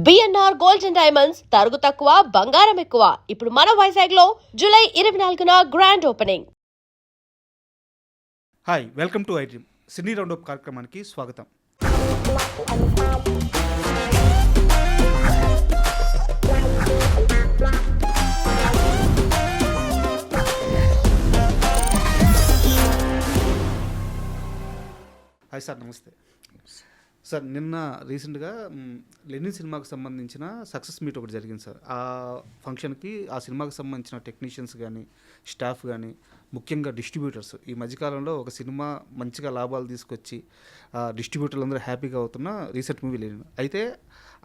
BNR gold and diamonds తరుగు తక్కువ బంగారం ఎక్కువ. ఇప్పుడు మన వైజాగ్ లో జూలై 24న grand opening. Hi, welcome to I dream. Cine roundup కార్యక్రమానికి స్వాగతం. Hi sir, namaste sir. నిన్న రీసెంట్గా లెనిన్ సినిమాకు సంబంధించిన సక్సెస్ మీట్ ఒకటి జరిగింది సార్. ఆ ఫంక్షన్కి ఆ సినిమాకు సంబంధించిన టెక్నీషియన్స్ కానీ స్టాఫ్ కానీ ముఖ్యంగా డిస్ట్రిబ్యూటర్స్ ఈ మధ్యకాలంలో ఒక సినిమా మంచిగా లాభాలు తీసుకొచ్చి డిస్ట్రిబ్యూటర్లు అందరూ హ్యాపీగా అవుతున్న రీసెంట్ మూవీ లెనిన్. అయితే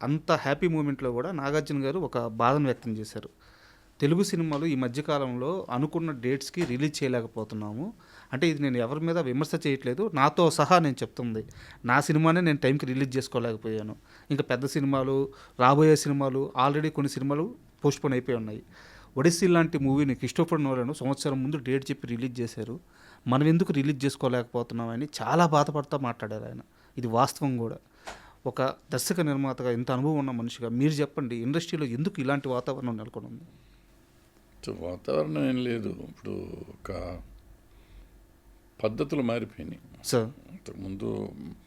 అంత హ్యాపీ మూమెంట్లో కూడా నాగార్జున గారు ఒక బాధను వ్యక్తం చేశారు. తెలుగు సినిమాలు ఈ మధ్యకాలంలో అనుకున్న డేట్స్కి రిలీజ్ చేయలేకపోతున్నాము. అంటే ఇది నేను ఎవరి మీద విమర్శ చేయట్లేదు, నాతో సహా నేను చెప్తుంది. నా సినిమానే నేను టైంకి రిలీజ్ చేసుకోలేకపోయాను. ఇంకా పెద్ద సినిమాలు, రాబోయే సినిమాలు, ఆల్రెడీ కొన్ని సినిమాలు పోస్ట్పోన్ అయిపోయి ఉన్నాయి. ఒడిస్సీ లాంటి మూవీని క్రిస్టోఫర్ నోలన్ సంవత్సరం ముందు డేట్ చెప్పి రిలీజ్ చేశారు. మనం ఎందుకు రిలీజ్ చేసుకోలేకపోతున్నామని చాలా బాధపడుతూ మాట్లాడారు ఆయన. ఇది వాస్తవం కూడా. ఒక దర్శక నిర్మాతగా ఇంత అనుభవం ఉన్న మనిషిగా మీరు చెప్పండి, ఇండస్ట్రీలో ఎందుకు ఇలాంటి వాతావరణం నెలకొని ఉంది? వాతావరణం ఏం లేదు. ఇప్పుడు ఒక పద్ధతులు మారిపోయినాయి సార్. ఇంతకుముందు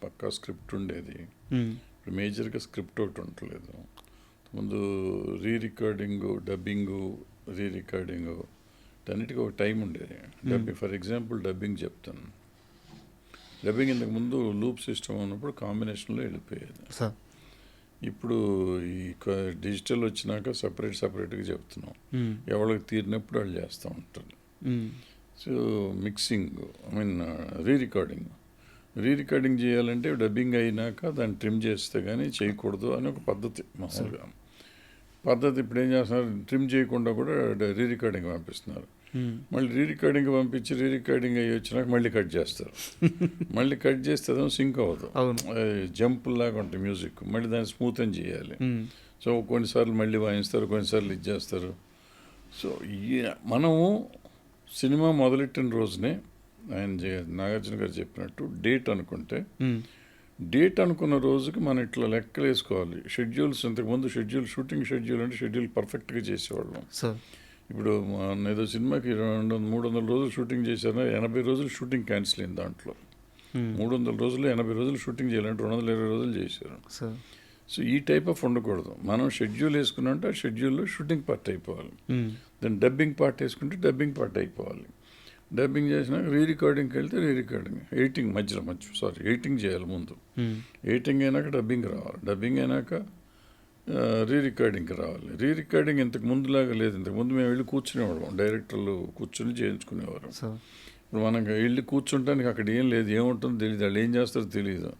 పక్కా స్క్రిప్ట్ ఉండేది, ఇప్పుడు మేజర్గా స్క్రిప్ట్ ఒకటి ఉండలేదు. ముందు రీ రికార్డింగు, డబ్బింగు, రీ రికార్డింగు అన్నిటికీ ఒక టైం ఉండేది. డబ్బింగ్ ఫర్ ఎగ్జాంపుల్ డబ్బింగ్ చెప్తాను. డబ్బింగ్ ఇంతకుముందు లూప్ సిస్టమ్ ఉన్నప్పుడు కాంబినేషన్లో వెళ్ళిపోయేది. ఇప్పుడు ఈ డిజిటల్ వచ్చినాక సపరేట్గా చెప్తున్నాం. ఎవరికి తీరినప్పుడు వాళ్ళు చేస్తూ ఉంటారు. సో మిక్సింగ్, రీ రికార్డింగ్ చేయాలంటే డబ్బింగ్ అయినాక దాన్ని ట్రిమ్ చేస్తే కానీ చేయకూడదు అని ఒక పద్ధతి. మామూలుగా పద్ధతి ఇప్పుడు ఏం చేస్తున్నారు, ట్రిమ్ చేయకుండా కూడా రీ రికార్డింగ్ పంపిస్తున్నారు. మళ్ళీ రీ రికార్డింగ్ పంపించి రీ రికార్డింగ్ అయ్యి వచ్చినాక మళ్ళీ కట్ చేస్తారు. మళ్ళీ కట్ చేస్తే అదేమో సింక్ అవ్వదు, జంపుల్లాగా ఉంటుంది మ్యూజిక్. మళ్ళీ దాన్ని స్మూత్ అని చేయాలి. సో కొన్నిసార్లు మళ్ళీ వాయిస్తారు, కొన్నిసార్లు ఇది చేస్తారు. సో మనము సినిమా మొదలెట్టిన రోజునే నాగార్జున గారు చెప్పినట్టు డేట్ అనుకుంటే, డేట్ అనుకున్న రోజుకి మనం ఇట్లా లెక్కలు వేసుకోవాలి. షెడ్యూల్స్, ఇంతకుముందు షూటింగ్ షెడ్యూల్ అంటే షెడ్యూల్ పర్ఫెక్ట్గా చేసేవాళ్ళం. ఇప్పుడు ఏదో సినిమాకి 300 రోజులు షూటింగ్ చేశారు, 80 రోజులు షూటింగ్ క్యాన్సిల్ అయింది. దాంట్లో 300 రోజులు 80 రోజులు షూటింగ్ చేయాలంటే 220 రోజులు చేశారు. సో ఈ టైప్ ఆఫ్ ఉండకూడదు. మనం షెడ్యూల్ వేసుకున్నంటే ఆ షెడ్యూల్లో షూటింగ్ పార్ట్ అయిపోవాలి. దాన్ని డబ్బింగ్ పార్ట్ వేసుకుంటే డబ్బింగ్ పార్ట్ అయిపోవాలి. డబ్బింగ్ చేసినాక రీ రికార్డింగ్కి వెళ్తే రీ రికార్డింగ్, ఎడిటింగ్ చేయాలి ముందు. ఎడిటింగ్ అయినాక డబ్బింగ్ రావాలి, డబ్బింగ్ అయినాక రీ రికార్డింగ్కి రావాలి. రీ రికార్డింగ్ ఇంతకు ముందులాగా లేదు. ఇంతకుముందు మేము వెళ్ళి కూర్చునేవాళ్ళం, డైరెక్టర్లు కూర్చొని చేయించుకునేవారు. ఇప్పుడు మనకి వెళ్ళి కూర్చుంటానికి అక్కడ ఏం లేదు, ఏముంటుందో తెలియదు, వాళ్ళు ఏం చేస్తారో తెలియదు.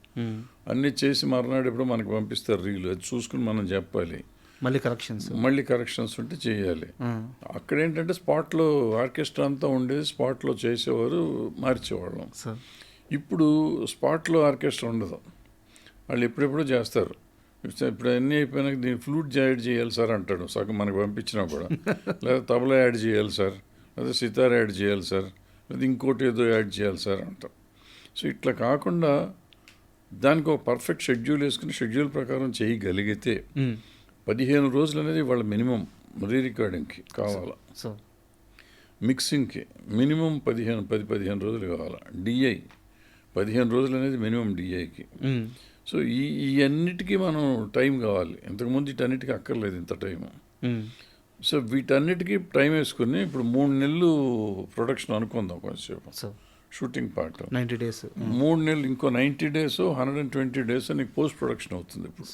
అన్నీ చేసి మర్నాడు ఎప్పుడో మనకు పంపిస్తారు రీలు, అది చూసుకుని మనం చెప్పాలి. మళ్ళీ కరెక్షన్స్ ఉంటే చేయాలి. అక్కడ ఏంటంటే స్పాట్లో ఆర్కెస్ట్రా అంతా ఉండేది, స్పాట్లో చేసేవారు, మార్చేవాళ్ళం. ఇప్పుడు స్పాట్లో ఆర్కెస్ట్రా ఉండదు, వాళ్ళు ఎప్పుడెప్పుడో చేస్తారు. ఇప్పుడు అన్నీ అయిపోయినాక దీన్ని ఫ్లూట్ యాడ్ చేయాలి సార్ అంటాడు సగం మనకు పంపించినా కూడా. లేదా తబలా యాడ్ చేయాలి సార్, లేదా సితార్ యాడ్ చేయాలి సార్, లేదా ఇంకోటి ఏదో యాడ్ చేయాలి సార్ అంటాం. సో ఇట్లా కాకుండా దానికి ఒక పర్ఫెక్ట్ షెడ్యూల్ వేసుకుని షెడ్యూల్ ప్రకారం చేయగలిగితే 15 రోజులు అనేది వాళ్ళ మినిమం రీ రికార్డింగ్కి కావాలా, మిక్సింగ్కి మినిమం 10-15 రోజులు కావాలా, డిఐ 15 రోజులు అనేది మినిమం డిఐకి. సో ఈ అన్నిటికీ మనం టైం కావాలి. ఇంతకుముందు వీటన్నిటికీ అక్కర్లేదు ఇంత టైము. సో వీటన్నిటికీ టైం వేసుకుని ఇప్పుడు 3 నెలలు ప్రొడక్షన్ అనుకుందాం కొంచెంసేపు. షూటింగ్ పార్ట్ 90 డేస్, 3 నెలలు, ఇంకో 90 డేస్ 120 డేస్ నీకు పోస్ట్ ప్రొడక్షన్ అవుతుంది. ఇప్పుడు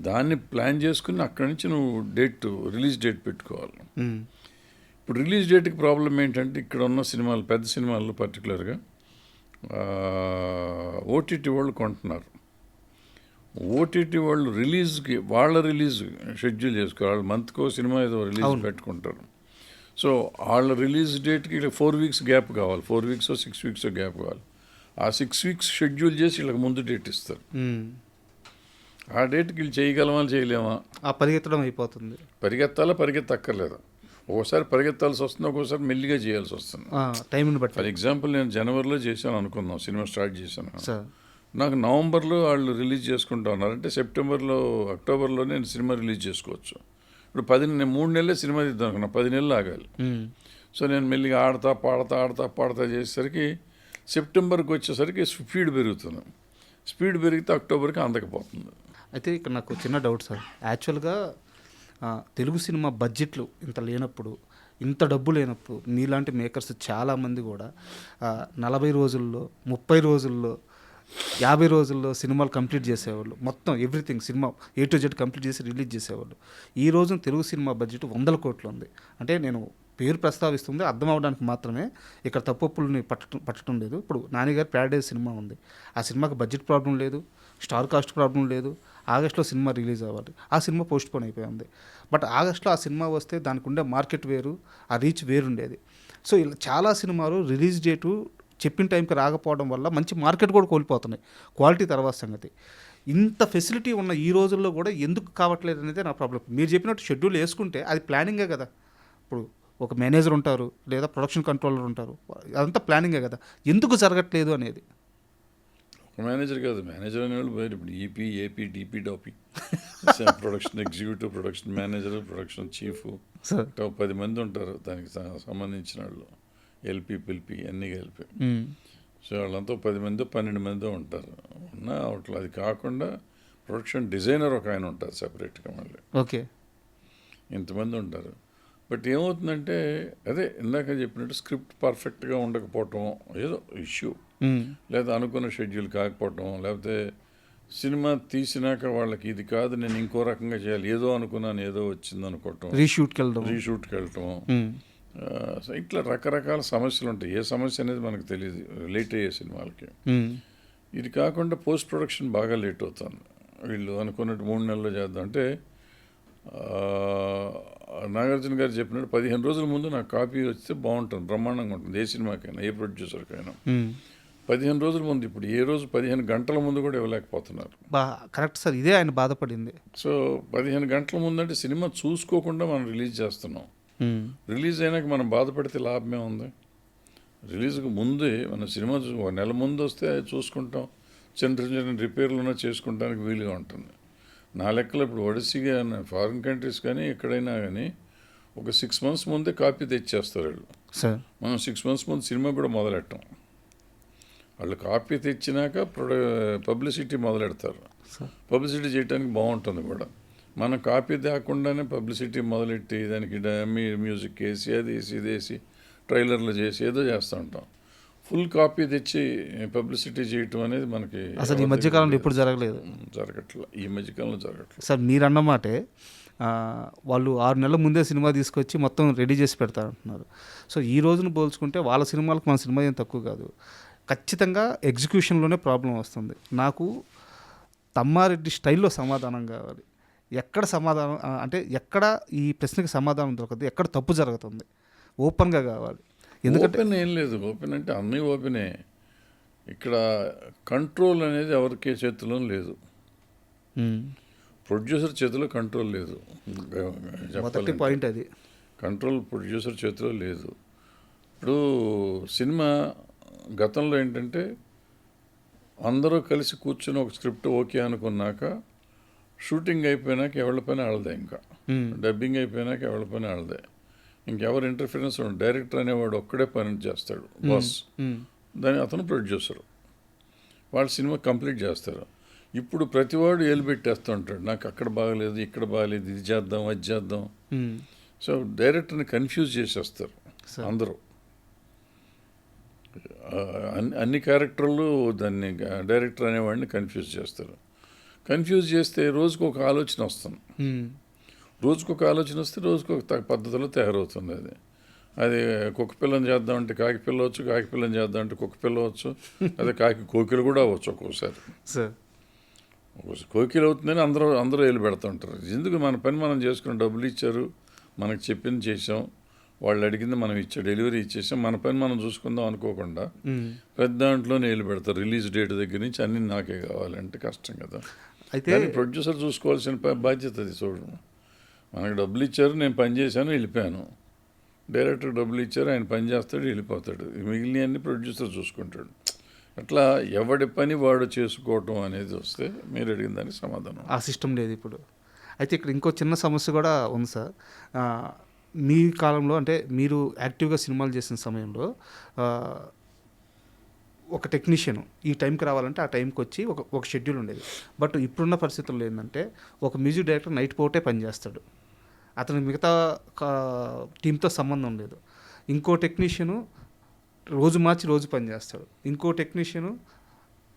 దాన్ని ప్లాన్ చేసుకుని అక్కడి నుంచి నువ్వు రిలీజ్ డేట్ పెట్టుకోవాలి. ఇప్పుడు రిలీజ్ డేట్కి ప్రాబ్లం ఏంటంటే ఇక్కడ ఉన్న సినిమాలు, పెద్ద సినిమాల్లో పర్టికులర్గా ఓటీటీ వాళ్ళు కొంటున్నారు. ఓటీటీ వాళ్ళు రిలీజ్కి వాళ్ళ రిలీజ్ షెడ్యూల్ చేసుకోవాలి. వాళ్ళు మంత్కో సినిమా ఏదో రిలీజ్ పెట్టుకుంటారు. సో వాళ్ళ రిలీజ్ డేట్కి 4 వీక్స్ గ్యాప్ కావాలి, 4 వీక్స్ 6 వీక్స్ గ్యాప్ కావాలి. ఆ 6 వీక్స్ షెడ్యూల్ చేసి వీళ్ళకి ముందు డేట్ ఇస్తారు. ఆ డేట్కి వీళ్ళు చేయగలమా చేయలేమా, పరిగెత్తడం అయిపోతుంది. పరిగెత్తక్కర్లేదు. ఒక్కోసారి పరిగెత్తాల్సి వస్తుంది, ఒక్కోసారి మెల్లిగా చేయాల్సి వస్తుంది, టైంని బట్టి. ఫర్ ఎగ్జాంపుల్ నేను జనవరిలో చేశాను అనుకుందాం, సినిమా స్టార్ట్ చేశాను. నాకు నవంబర్లో వాళ్ళు రిలీజ్ చేసుకుంటా ఉన్నారు, అంటే సెప్టెంబర్లో అక్టోబర్లో నేను సినిమా రిలీజ్ చేసుకోవచ్చు. ఇప్పుడు 3 నెలలే సినిమా తీద్దాం అనుకున్నా, 10 నెలలు ఆగాలి. సో నేను మెల్లిగా ఆడతా పాడతా చేసేసరికి సెప్టెంబర్కి వచ్చేసరికి స్పీడ్ పెరుగుతుంది. స్పీడ్ పెరిగితే అక్టోబర్కి అందకపోతుంది. అయితే ఇక్కడ నాకు చిన్న డౌట్ సార్. యాక్చువల్గా తెలుగు సినిమా బడ్జెట్లు ఇంత లేనప్పుడు, ఇంత డబ్బు లేనప్పుడు మీలాంటి మేకర్స్ చాలామంది కూడా 40 రోజుల్లో, 30 రోజుల్లో, 50 రోజుల్లో సినిమాలు కంప్లీట్ చేసేవాళ్ళు. మొత్తం everything cinema A to Z complete చేసి రిలీజ్ చేసేవాళ్ళు. ఈ రోజున తెలుగు సినిమా బడ్జెట్ 100 కోట్లు ఉంది. అంటే నేను పేరు ప్రస్తావిస్తుంది అర్థం అవడానికి మాత్రమే, ఇక్కడ తప్పుల్ని పట్టడం లేదు. ఇప్పుడు నానిగారి ప్యారడైజ్ సినిమా ఉంది, ఆ సినిమాకి బడ్జెట్ ప్రాబ్లం లేదు, స్టార్ కాస్ట్ ప్రాబ్లం లేదు. ఆగస్ట్లో సినిమా రిలీజ్ అవ్వాలి, ఆ సినిమా పోస్ట్ పోన్ అయిపోయింది. బట్ ఆగస్ట్లో ఆ సినిమా వస్తే దానికి ఉండే మార్కెట్ వేరు, ఆ రీచ్ వేరుండేది. సో ఇలా చాలా సినిమాలు రిలీజ్ డేటు చెప్పిన టైంకి రాకపోవడం వల్ల మంచి మార్కెట్ కూడా కోల్పోతున్నాయి. క్వాలిటీ తర్వాత సంగతి. ఇంత ఫెసిలిటీ ఉన్న ఈ రోజుల్లో కూడా ఎందుకు కావట్లేదు అనేది నా ప్రాబ్లం. మీరు చెప్పినట్టు షెడ్యూల్ వేసుకుంటే అది ప్లానింగే కదా. ఇప్పుడు ఒక మేనేజర్ ఉంటారు, లేదా ప్రొడక్షన్ కంట్రోలర్ ఉంటారు, అదంతా ప్లానింగే కదా. ఎందుకు జరగట్లేదు అనేది. ఒక మేనేజర్ కాదు, మేనేజర్ అనేవాళ్ళు పోయారు. ఇప్పుడు ఈపీ, ఏపీ, డిపి, డాపీ, production executive, production manager, production chief, 10 మంది ఉంటారు దానికి సంబంధించిన వాళ్ళు. ఎల్పి, పిల్పి అన్నీ కలిపి. సో వాళ్ళంతా 10 మంది 12 మంది ఉంటారు. అట్లా అది కాకుండా ప్రొడక్షన్ డిజైనర్ ఒక ఆయన ఉంటారు సెపరేట్గా మళ్ళీ. ఓకే, ఇంతమంది ఉంటారు. బట్ ఏమవుతుందంటే అదే ఇందాక చెప్పినట్టు స్క్రిప్ట్ పర్ఫెక్ట్గా ఉండకపోవటం ఏదో ఇష్యూ, లేదా అనుకున్న షెడ్యూల్ కాకపోవటం, లేకపోతే సినిమా తీసినాక వాళ్ళకి ఇది కాదు నేను ఇంకో రకంగా చేయాలి, ఏదో అనుకున్నాను ఏదో వచ్చింది అనుకోవటం, రీషూట్కి వెళ్ళటం, సో ఇట్లా రకరకాల సమస్యలు ఉంటాయి. ఏ సమస్య అనేది మనకు తెలియదు లేట్ అయ్యే సినిమాలకి. ఇది కాకుండా పోస్ట్ ప్రొడక్షన్ బాగా లేట్ అవుతుంది. వీళ్ళు అనుకున్నట్టు 3 నెలల్లో చేద్దాం అంటే, నాగార్జున గారు చెప్పినట్టు 15 రోజుల ముందు నాకు కాపీ వస్తే బాగుంటుంది, బ్రహ్మాండంగా ఉంటుంది. ఏ సినిమాకైనా, ఏ ప్రొడ్యూసర్కైనా 15 రోజుల ముందు. ఇప్పుడు ఏ రోజు 15 గంటల ముందు కూడా ఇవ్వలేకపోతున్నారు. కరెక్ట్ సార్, ఇదే ఆయన బాధపడింది. సో 15 గంటల ముందు అంటే సినిమా చూసుకోకుండా మనం రిలీజ్ చేస్తున్నాం. రిలీజ్ అయినాక మనం బాధపడితే లాభమే ఉంది. రిలీజ్కి ముందే మన సినిమా 1 నెల ముందు వస్తే చూసుకుంటాం, చిన్న చిన్న రిపేర్లు చేసుకుంటానికి వీలుగా ఉంటుంది. నా లెక్కలో ఇప్పుడు ఒడిసిగా ఫారిన్ కంట్రీస్ కానీ ఎక్కడైనా కానీ ఒక 6 months ముందే కాపీ తెచ్చేస్తారు వాళ్ళు. మనం 6 months ముందు సినిమా కూడా మొదలెట్టాం. వాళ్ళు కాపీ తెచ్చినాక పబ్లిసిటీ మొదలెడతారు. పబ్లిసిటీ చేయడానికి బాగుంటుంది కూడా. మనం కాపీ తేకుండానే పబ్లిసిటీ మొదలెట్టి దానికి మ్యూజిక్ వేసి అది వేసి ఇది వేసి ట్రైలర్లు చేసి ఏదో చేస్తూ ఉంటాం. ఫుల్ కాపీ తెచ్చి పబ్లిసిటీ చేయటం అనేది మనకి అసలు ఈ మధ్యకాలంలో ఎప్పుడు జరగలేదు, జరగట్లేదు. ఈ మధ్యకాలంలో జరగట్లేదు సార్. మీరు అన్నమాటే వాళ్ళు 6 నెలల ముందే సినిమా తీసుకొచ్చి మొత్తం రెడీ చేసి పెడతారంటున్నారు. సో ఈ రోజును పోల్చుకుంటే వాళ్ళ సినిమాలకు మన సినిమా ఏం తక్కువ కాదు. ఖచ్చితంగా ఎగ్జిక్యూషన్లోనే ప్రాబ్లం వస్తుంది. నాకు తమ్మారెడ్డి స్టైల్లో సమాధానం కావాలి. ఎక్కడ సమాధానం అంటే ఎక్కడ ఈ ప్రశ్నకి సమాధానం దొరకదు, ఎక్కడ తప్పు జరుగుతుంది, ఓపెన్గా కావాలి. ఎందుకంటే ఓపెన్ ఏం లేదు, ఓపెన్ అంటే అన్నీ ఓపెనే. ఇక్కడ కంట్రోల్ అనేది ఎవరికి చేతిలో లేదు, ప్రొడ్యూసర్ చేతిలో కంట్రోల్ లేదు. మొదటి పాయింట్ అది, కంట్రోల్ ప్రొడ్యూసర్ చేతిలో లేదు. ఇప్పుడు సినిమా గతంలో ఏంటంటే అందరూ కలిసి కూర్చొని ఒక స్క్రిప్ట్ ఓకే అనుకున్నాక షూటింగ్ అయిపోయినాక ఎవరి పైన ఆడదే, ఇంకా డబ్బింగ్ అయిపోయినాక ఎవరి పైన ఆడదే, ఇంకెవరు ఇంటర్ఫిరెన్స్ ఉండదు. డైరెక్టర్ అనేవాడు ఒక్కడే పని చేస్తాడు, బాస్. దాని అతను ప్రొడ్యూసర్, వాళ్ళు సినిమా కంప్లీట్ చేస్తారు. ఇప్పుడు ప్రతివాడు ఏలు పెట్టేస్తూ ఉంటాడు, నాకు అక్కడ బాగలేదు, ఇక్కడ బాగలేదు, ఇది చేద్దాం, అది చేద్దాం. సో డైరెక్టర్ని కన్ఫ్యూజ్ చేసేస్తారు అందరూ. అన్ని క్యారెక్టర్లు దాన్ని డైరెక్టర్ అనేవాడిని కన్ఫ్యూజ్ చేస్తారు. కన్ఫ్యూజ్ చేస్తే రోజుకు ఒక ఆలోచన వస్తుంది. రోజుకు ఒక ఆలోచన వస్తే రోజుకు ఒక పద్ధతిలో తయారవుతుంది. అది కుక్క పిల్లని చేద్దామంటే కాకి పిల్ల వచ్చు, కాకి పిల్లని చేద్దామంటే కుక్క పిల్ల వచ్చు, అదే కాకి కోకిలు కూడా అవ్వచ్చు ఒక్కోసారి. కోకిలు అవుతుందని అందరూ వేలు పెడుతుంటారు. ఎందుకు మన పని మనం చేసుకుని డబ్బులు ఇచ్చారు, మనకు చెప్పింది చేసాం, వాళ్ళు అడిగింది మనం డెలివరీ ఇచ్చేసాం, మన పని మనం చూసుకుందాం అనుకోకుండా పెద్ద దాంట్లోనే వేలు పెడతారు. రిలీజ్ డేట్ దగ్గర నుంచి అన్ని నాకే కావాలంటే కష్టం కదా. అయితే ప్రొడ్యూసర్ చూసుకోవాల్సిన బాధ్యత అది. చూడు, మనకు డబ్బులు ఇచ్చారు, నేను పని చేశాను, వెళ్ళిపోయాను. డైరెక్టర్ డబ్బులు ఇచ్చారు, ఆయన పని చేస్తాడు, వెళ్ళిపోతాడు. మిగిలినవన్నీ ప్రొడ్యూసర్ చూసుకుంటాడు. అట్లా ఎవడి పని వాడు చేసుకోవటం అనేది వస్తే మీరు అడిగిన దానికి సమాధానం. ఆ సిస్టమ్ లేదు ఇప్పుడు. అయితే ఇక్కడ ఇంకో చిన్న సమస్య కూడా ఉంది సార్. ఆ, మీ కాలంలో అంటే మీరు యాక్టివ్గా సినిమాలు చేసిన సమయంలో ఆ, ఒక టెక్నీషియన్ ఈ టైంకి రావాలంటే ఆ టైంకి వచ్చి ఒక షెడ్యూల్ ఉండేది. బట్ ఇప్పుడున్న పరిస్థితుల్లో ఏంటంటే ఒక మ్యూజిక్ డైరెక్టర్ నైట్ పూటే పనిచేస్తాడు, అతను మిగతా టీంతో సంబంధం లేదు. ఇంకో టెక్నీషియను రోజు మార్చి రోజు పనిచేస్తాడు. ఇంకో టెక్నీషియను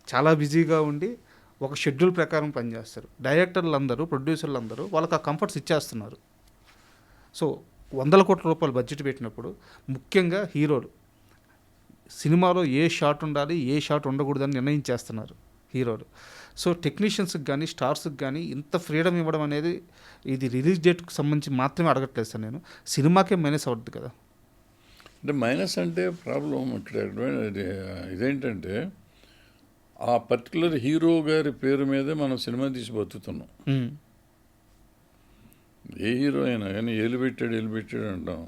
చాలా బిజీగా ఉండి ఒక షెడ్యూల్ ప్రకారం పనిచేస్తారు. డైరెక్టర్లు అందరూ, ప్రొడ్యూసర్లు అందరూ వాళ్ళకి ఆ కంఫర్ట్స్ ఇచ్చేస్తున్నారు. సో 100 కోట్ల రూపాయలు బడ్జెట్ పెట్టినప్పుడు ముఖ్యంగా హీరోలు సినిమాలో ఏ షాట్ ఉండాలి, ఏ షాట్ ఉండకూడదని నిర్ణయించేస్తున్నారు హీరోలు. సో టెక్నీషియన్స్కి కానీ స్టార్స్కి కానీ ఇంత ఫ్రీడమ్ ఇవ్వడం అనేది ఇది రిలీజ్ డేట్కి సంబంధించి మాత్రమే అడగట్లేదు సార్ నేను, సినిమాకే మైనస్ అవుతుంది కదా. అంటే మైనస్ అంటే ప్రాబ్లం ఇక్కడ ఇదేంటంటే ఆ పర్టికులర్ హీరో గారి పేరు మీదే మనం సినిమా తీసి బతుకుతున్నాం. ఏ హీరో అయినా కానీ ఏలు పెట్టాడు అంటాం.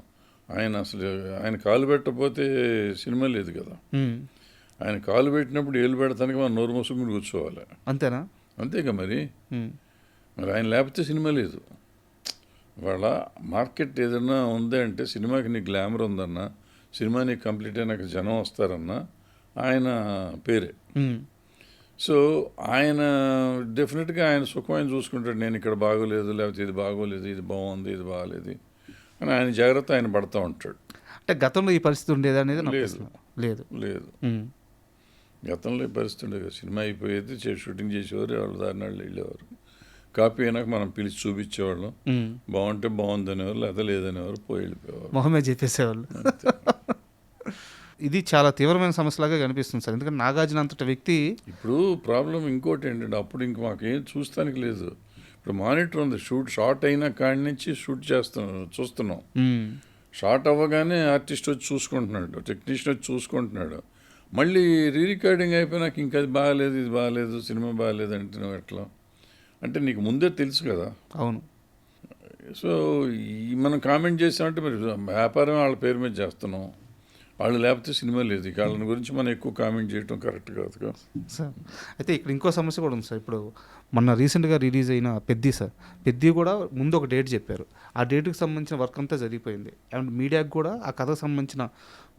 ఆయన అసలు ఆయన కాలు పెట్టకపోతే సినిమా లేదు కదా. ఆయన కాలు పెట్టినప్పుడు ఏలు పెడతానికి మనం నోరు మూసుకుని కూర్చోవాలి. అంతేనా? అంతేగా మరి. మరి ఆయన లేకపోతే సినిమా లేదు. వాళ్ళ మార్కెట్ ఏదన్నా ఉంది అంటే సినిమాకి నీ గ్లామర్ ఉందన్నా, సినిమా నీకు కంప్లీట్ అయినాక జనం వస్తారన్నా ఆయన పేరే. సో ఆయన డెఫినెట్గా ఆయన సుఖం ఆయన చూసుకుంటాడు. నేను ఇక్కడ బాగోలేదు, లేకపోతే ఇది బాగోలేదు, ఇది బాగుంది, ఇది బాగలేదు అని ఆయన జాగ్రత్త ఆయన పడుతూ ఉంటాడు. అంటే గతంలో ఈ పరిస్థితి ఉండేది అనేది లేదు. గతంలో ఈ పరిస్థితి ఉండేది. సినిమా అయిపోయేది, షూటింగ్ చేసేవారు, వాళ్ళ దారిని వాళ్ళు వెళ్ళేవారు. కాపీ అయినాక మనం పిలిచి చూపించేవాళ్ళం. బాగుంటే బాగుంది అనేవారు, లేదా లేదనేవారు, పోయి వెళ్ళిపోయేవారు, మొహమే చెప్పేసేవాళ్ళు. ఇది చాలా తీవ్రమైన సమస్యలాగా కనిపిస్తుంది సార్. ఎందుకంటే నాగార్జున అంతటి వ్యక్తి. ఇప్పుడు ప్రాబ్లం ఇంకోటి ఏంటంటే అప్పుడు ఇంక మాకేం చూస్తానికి లేదు. ఇప్పుడు మానిటర్ ఉంది, షార్ట్ అయినా కాడి నుంచి షూట్ చూస్తున్నాం. షార్ట్ అవ్వగానే ఆర్టిస్ట్ వచ్చి చూసుకుంటున్నాడు, టెక్నీషియన్ వచ్చి చూసుకుంటున్నాడు. మళ్ళీ రీ రికార్డింగ్ అయిపోయినాక ఇంకా అది బాగాలేదు, ఇది బాగాలేదు, సినిమా బాగాలేదు అంటే నువ్వు ఎట్లా అంటే నీకు ముందే తెలుసు కదా. అవును. సో మనం కామెంట్ చేసామంటే మరి వ్యాపారం వాళ్ళ పేరు మీద చేస్తున్నాం. వాళ్ళు లేకపోతే సినిమా లేదు. వాళ్ళని గురించి మనం ఎక్కువ కామెంట్ చేయడం కరెక్ట్ కాదు సార్. అయితే ఇక్కడ ఇంకో సమస్య కూడా ఉంది సార్. ఇప్పుడు మొన్న రీసెంట్గా రిలీజ్ అయిన పెద్ది సార్, పెద్ది కూడా ముందు ఒక డేట్ చెప్పారు. ఆ డేట్కి సంబంధించిన వర్క్ అంతా జరిగిపోయింది. అండ్ మీడియాకి కూడా ఆ కథకు సంబంధించిన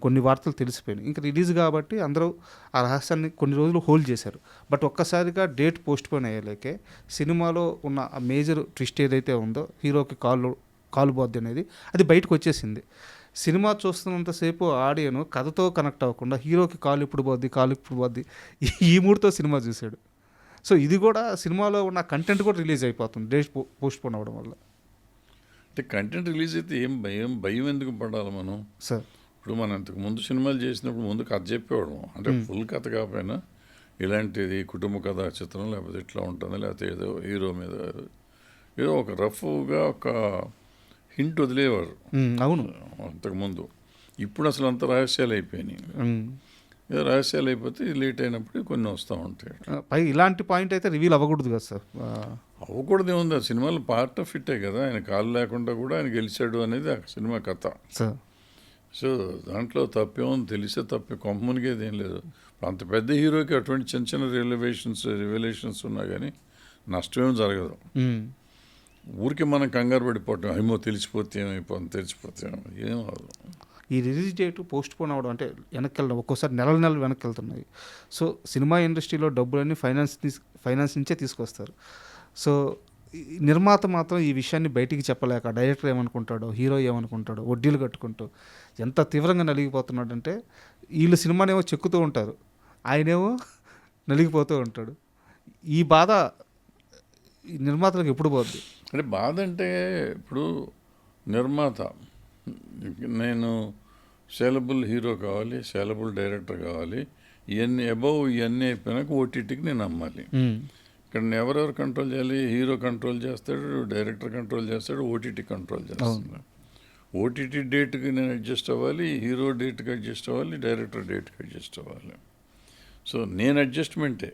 కొన్ని వార్తలు తెలిసిపోయినాయి. ఇంకా రిలీజ్ కాబట్టి అందరూ ఆ రహస్యాన్ని కొన్ని రోజులు హోల్డ్ చేశారు. బట్ ఒక్కసారిగా డేట్ పోస్ట్పోన్ అయ్యేలేకే సినిమాలో ఉన్న ఆ మేజర్ ట్విస్ట్ ఏదైతే ఉందో, హీరోకి కాలు బోద్ది అనేది, అది బయటకు వచ్చేసింది. సినిమా చూస్తున్నంతసేపు ఆడియను కథతో కనెక్ట్ అవ్వకుండా హీరోకి కాలు ఇప్పుడు పోద్ది ఈ మూడుతో సినిమా చూశాడు. సో ఇది కూడా సినిమాలో ఉన్న కంటెంట్ కూడా రిలీజ్ అయిపోతుంది డేట్ పోస్ట్పోన్ అవ్వడం వల్ల. అంటే కంటెంట్ రిలీజ్ అయితే ఏం భయం ఎందుకు పడాలి మనం సార్? ఇప్పుడు మనం ఇంతకు ముందు సినిమాలు చేసినప్పుడు ముందు కథ చెప్పేవాడు. అంటే ఫుల్ కథ కాకపోయినా ఇలాంటిది కుటుంబ కథా చిత్రం, లేకపోతే ఇట్లా ఉంటుంది, లేకపోతే ఏదో హీరో మీద ఏదో ఒక రఫ్గా ఒక హింట్ వదిలేవారు. అవును. అంతకుముందు. ఇప్పుడు అసలు అంత రహస్యాలు అయిపోయినాయి. ఏదో రహస్యాలు అయిపోతే లేట్ అయినప్పుడు కొన్ని వస్తూ ఉంటాయి. పై ఇలాంటి పాయింట్ అయితే రివీల్ అవ్వకూడదు కదా సార్? అవ్వకూడదు ఏముంది, ఆ సినిమాలో పార్ట్ ఆఫ్ ఇట్టే కదా. ఆయన కాలు లేకుండా కూడా ఆయన గెలిచాడు అనేది ఆ సినిమా కథ. సార్ సో దాంట్లో తప్పేమో తెలిసే తప్పే కొంపమునిగేది ఏం లేదు. అంత పెద్ద హీరోకి అటువంటి చిన్న చిన్న రివలేషన్స్ ఉన్నా కానీ నష్టమేం జరగదు. ఊరికి మనం కంగారు పడిపోవటం, ఏమో తెలిసిపోతే ఏం అవ్వదు. ఈ రిలీజ్ డేట్ పోస్ట్ పోన్ అవ్వడం అంటే వెనక్కి వెళ్ళడం, ఒక్కోసారి నెలలు వెనక్కి వెళ్తున్నాయి. సో సినిమా ఇండస్ట్రీలో డబ్బులన్నీ ఫైనాన్స్ నుంచే తీసుకొస్తారు. సో నిర్మాత మాత్రం ఈ విషయాన్ని బయటికి చెప్పలేక డైరెక్టర్ ఏమనుకుంటాడో, హీరో ఏమనుకుంటాడో, వడ్డీలు కట్టుకుంటూ ఎంత తీవ్రంగా నలిగిపోతున్నాడంటే, వీళ్ళు సినిమానేమో చెక్కుతూ ఉంటారు, ఆయనేమో నలిగిపోతూ ఉంటాడు. ఈ బాధ నిర్మాతలకు ఎప్పుడు పోద్ది? అంటే బాధ అంటే ఇప్పుడు నిర్మాత, నేను సేలబుల్ హీరో కావాలి, సేలబుల్ డైరెక్టర్ కావాలి, ఇవన్నీ ఇవన్నీ అయిపోయినాక ఓటీటీకి నేను అమ్మాలి. ఇక్కడ ఎవరెవరు కంట్రోల్ చేయాలి? హీరో కంట్రోల్ చేస్తాడు, డైరెక్టర్ కంట్రోల్ చేస్తాడు, ఓటీటీ కంట్రోల్ చేస్తాడు. ఓటీటీ డేట్కి నేను అడ్జస్ట్ అవ్వాలి, హీరో డేట్కి అడ్జస్ట్ అవ్వాలి, డైరెక్టర్ డేట్కి అడ్జస్ట్ అవ్వాలి. సో నేను అడ్జస్ట్మెంటే.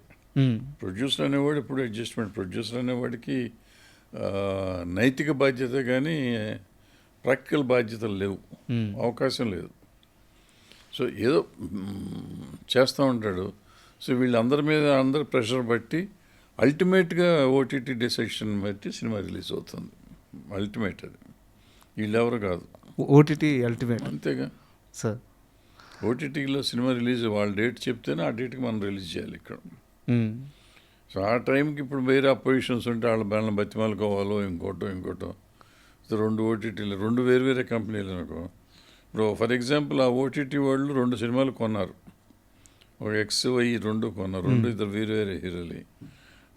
ప్రొడ్యూసర్ అనేవాడు ఇప్పుడు అడ్జస్ట్మెంట్. ప్రొడ్యూసర్ అనేవాడికి నైతిక బాధ్యత కానీ ప్రాక్టికల్ బాధ్యతలు లేవు, అవకాశం లేదు. సో ఏదో చేస్తూ ఉంటాడు. సో వీళ్ళందరి మీద అందరి ప్రెషర్ బట్టి అల్టిమేట్గా ఓటీటీ డిసెషన్ బట్టి సినిమా రిలీజ్ అవుతుంది. అల్టిమేట్ అది, వీళ్ళెవరు కాదు. ఓటీటీ అల్టిమేట్ అంతేగా సార్. ఓటీటీలో సినిమా రిలీజ్ వాళ్ళ డేట్ చెప్తేనే ఆ డేట్కి మనం రిలీజ్ చేయాలి ఇక్కడ. సో ఆ టైంకి ఇప్పుడు వేరే అపోజిషన్స్ ఉంటే వాళ్ళ బెల్లం బతిమాలుకోవాలో ఇంకోటో రెండు ఓటీటీలు, రెండు వేరే కంపెనీలు అనుకో. ఇప్పుడు ఫర్ ఎగ్జాంపుల్ ఆ ఓటీటీ వాళ్ళు 2 సినిమాలు కొన్నారు, ఒక XY 2 కొన్నారు, 2 ఇద్దరు వేరే హీరోలు.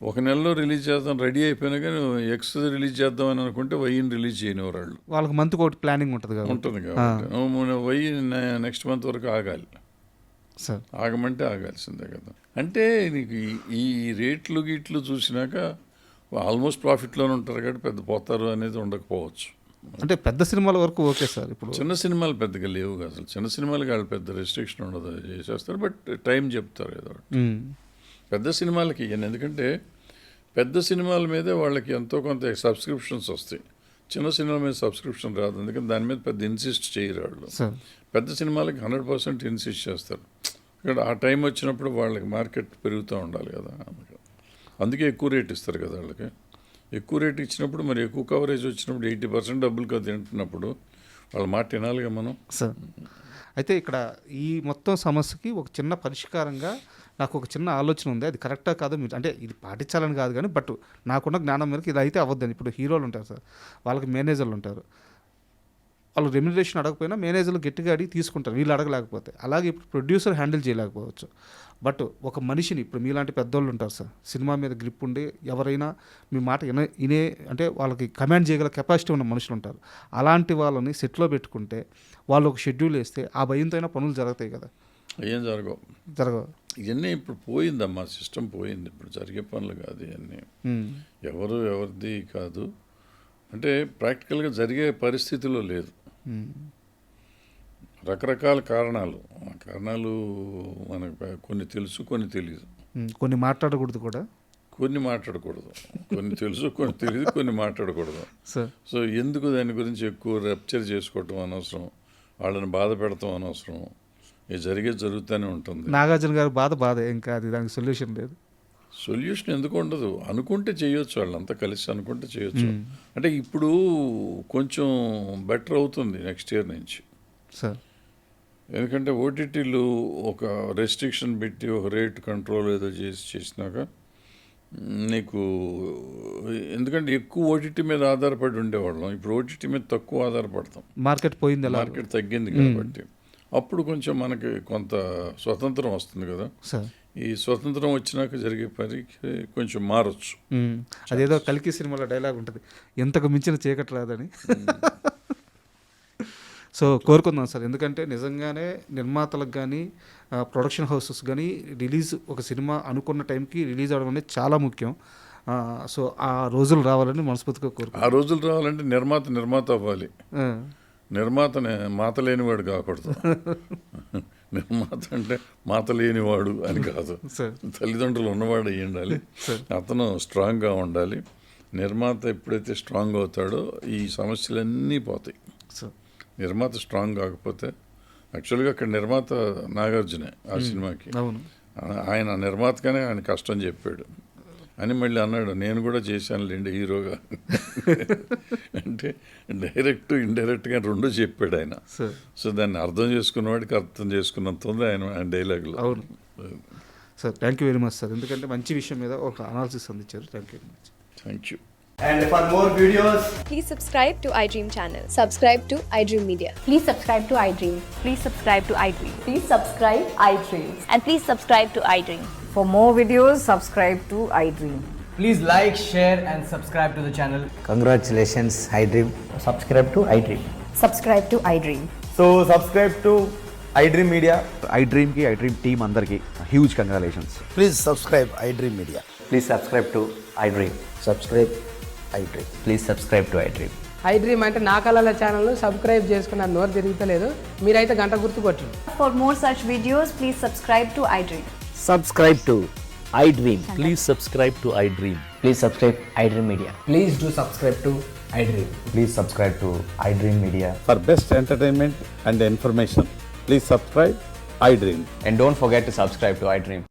ఒక నెలలో రిలీజ్ చేద్దాం రెడీ అయిపోయినా కానీ X రిలీజ్ చేద్దామని అనుకుంటే వైని రిలీజ్ చేయని వాళ్ళు. వాళ్ళకి మంత్ ఒకటి ప్లానింగ్ ఉంటుంది కాబట్టి వై నెక్స్ట్ మంత్ వరకు ఆగాలి సార్. ఆగమంటే ఆగాల్సిందే కదా. అంటే నీకు ఈ రేట్లు గీట్లు చూసినాక ఆల్మోస్ట్ ప్రాఫిట్లోనే ఉంటారు కాబట్టి పెద్ద పోతారు అనేది ఉండకపోవచ్చు. అంటే పెద్ద సినిమాల వరకు ఓకే సార్. ఇప్పుడు చిన్న సినిమాలు పెద్దగా లేవు అసలు. చిన్న సినిమాలకి వాళ్ళు పెద్ద రెస్ట్రిక్షన్ ఉండదు, చేసేస్తారు. బట్ టైం చెప్తారు ఏదో. పెద్ద సినిమాలకి ఎందుకంటే పెద్ద సినిమాల మీదే వాళ్ళకి ఎంతో కొంత సబ్స్క్రిప్షన్స్ వస్తాయి. చిన్న సినిమాల మీద సబ్స్క్రిప్షన్ రాదు, అందుకని దాని మీద పెద్ద ఇన్సిస్ట్ చేయరు వాళ్ళు. పెద్ద సినిమాలకి 100% ఇన్సిస్ట్ చేస్తారు. ఇక్కడ ఆ టైం వచ్చినప్పుడు వాళ్ళకి మార్కెట్ పెరుగుతూ ఉండాలి కదా, అందుకే ఎక్కువ రేట్ ఇస్తారు కదా వాళ్ళకి. ఎక్కువ రేట్ ఇచ్చినప్పుడు మరి ఎక్కువ కవరేజ్ వచ్చినప్పుడు 80% డబ్బులు కదా తింటున్నప్పుడు వాళ్ళ మాట వినాలిగా మనం సార్. అయితే ఇక్కడ ఈ మొత్తం సమస్యకి ఒక చిన్న పరిష్కారంగా నాకు ఒక చిన్న ఆలోచన ఉంది. అది కరెక్టా కాదో మీరు అంటే ఇది పాటించాలని కాదు కానీ బట్ నాకున్న జ్ఞానం మేరకు ఇది అయితే అవ్వద్దని. ఇప్పుడు హీరోలు ఉంటారు సార్, వాళ్ళకి మేనేజర్లు ఉంటారు. వాళ్ళు రెమ్యునరేషన్ అడగకపోయినా మేనేజర్లు గట్టిగా అడిగి తీసుకుంటారు, వీళ్ళు అడగలేకపోతే. అలాగే ఇప్పుడు ప్రొడ్యూసర్ హ్యాండిల్ చేయలేకపోవచ్చు. బట్ ఒక మనిషిని ఇప్పుడు మీలాంటి పెద్దోళ్ళు ఉంటారు సార్, సినిమా మీద గ్రిప్ ఉండి ఎవరైనా మీ మాట వినే అంటే వాళ్ళకి కమాండ్ చేయగల కెపాసిటీ ఉన్న మనుషులు ఉంటారు. అలాంటి వాళ్ళని సెట్లో పెట్టుకుంటే వాళ్ళు ఒక షెడ్యూల్ వేస్తే ఆ భయంతో అయినా పనులు జరుగుతాయి కదా. ఏం జరగవు. ఇవన్నీ ఇప్పుడు పోయిందమ్మా, సిస్టమ్ పోయింది. ఇప్పుడు జరిగే పనులు కాదు ఇవన్నీ, ఎవరిది కాదు. అంటే ప్రాక్టికల్గా జరిగే పరిస్థితిలో లేదు. రకరకాల కారణాలు మనకు కొన్ని తెలుసు, కొన్ని తెలియదు. కొన్ని మాట్లాడకూడదు కూడా, కొన్ని తెలుసు, కొన్ని తెలియదు, కొన్ని మాట్లాడకూడదు. సో ఎందుకు దాని గురించి ఎక్కువ రప్చర్ చేసుకోవటం అనవసరం, వాళ్ళని బాధ పెడతాం అనవసరం. ఇది జరుగుతూనే ఉంటుంది. నాగార్జున గారు బాధ ఇంకా అది దానికి సొల్యూషన్ లేదు. సొల్యూషన్ ఎందుకు ఉండదు, అనుకుంటే చేయొచ్చు, వాళ్ళంతా కలిసి అనుకుంటే చేయొచ్చు. అంటే ఇప్పుడు కొంచెం బెటర్ అవుతుంది నెక్స్ట్ ఇయర్ నుంచి సార్. ఎందుకంటే ఓటీటీలు ఒక రెస్ట్రిక్షన్ పెట్టి ఒక రేట్ కంట్రోల్ ఏదో చేసినాక నీకు, ఎందుకంటే ఎక్కువ ఓటీటీ మీద ఆధారపడి ఉండేవాళ్ళం, ఇప్పుడు ఓటీటీ మీద తక్కువ ఆధారపడతాం. మార్కెట్ పోయింది, మార్కెట్ తగ్గింది కాబట్టి అప్పుడు కొంచెం మనకి కొంత స్వతంత్రం వస్తుంది కదా. ఈ స్వతంత్రం వచ్చినాక జరిగే పనికి కొంచెం మారచ్చు. అదేదో కల్కి సినిమాలో డైలాగ్ ఉంటుంది, ఎంతకు మించిన చీకటి రాదని. సో కోరుకుందాం సార్, ఎందుకంటే నిజంగానే నిర్మాతలకు కానీ ప్రొడక్షన్ హౌసెస్ కానీ రిలీజ్ ఒక సినిమా అనుకున్న టైంకి రిలీజ్ అవ్వడం అనేది చాలా ముఖ్యం. సో ఆ రోజులు రావాలని మనస్ఫూర్తిగా కోరుకుంటాం. ఆ రోజులు రావాలంటే నిర్మాత అవ్వాలి. నిర్మాతనే మాత లేనివాడు కాకూడదు. నిర్మాత అంటే మాత లేనివాడు అని కాదు, తల్లిదండ్రులు ఉన్నవాడు అయ్యి ఉండాలి. అతను స్ట్రాంగ్గా ఉండాలి. నిర్మాత ఎప్పుడైతే స్ట్రాంగ్ అవుతాడో ఈ సమస్యలన్నీ పోతాయి. నిర్మాత స్ట్రాంగ్ కాకపోతే, యాక్చువల్గా అక్కడ నిర్మాత నాగార్జునే ఆ సినిమాకి. ఆయన నిర్మాతగానే ఆయన కష్టం చెప్పాడు అని మళ్ళీ అన్నాడు, నేను కూడా చేశానులేండి హీరోగా. అంటే డైరెక్ట్ ఇండైరెక్ట్గా రెండు చెప్పాడు ఆయన. సో దాన్ని అర్థం చేసుకున్నవాడికి అర్థం చేసుకున్నంత ఉంది ఆయన డైలాగ్లో. అవును sir, thank you very much sir, ఎందుకంటే మంచి విషయం మీద ఒక అనాలిసిస్ అందించారు. Thank you very much. Thank you. And for more videos, please subscribe to iDream channel. Subscribe to iDream Media. Please subscribe to iDream. Please subscribe to iDream. Please subscribe iDream. And please subscribe to iDream. For more videos, subscribe to iDream. please like, share and subscribe to the channel. Congratulations, iDream. Subscribe to iDream. Subscribe to iDream. So subscribe to iDream Media. iDream ki iDream team andarki huge congratulations. Please subscribe iDream Media. Please subscribe to iDream. Subscribe iDream. Please subscribe to iDream. iDream అంటే నా కళల ఛానల్ను subscribe చేసుకున్న నోరు తిరుగుతలేదు, మీరైతే గంట గుర్తు కొట్టండి. For more such videos, please subscribe to iDream. Subscribe to iDream. Please subscribe to iDream. Please subscribe iDream Media. Please do subscribe to iDream. Please subscribe to iDream Media. For best entertainment and information, please subscribe iDream. And don't forget to subscribe to iDream.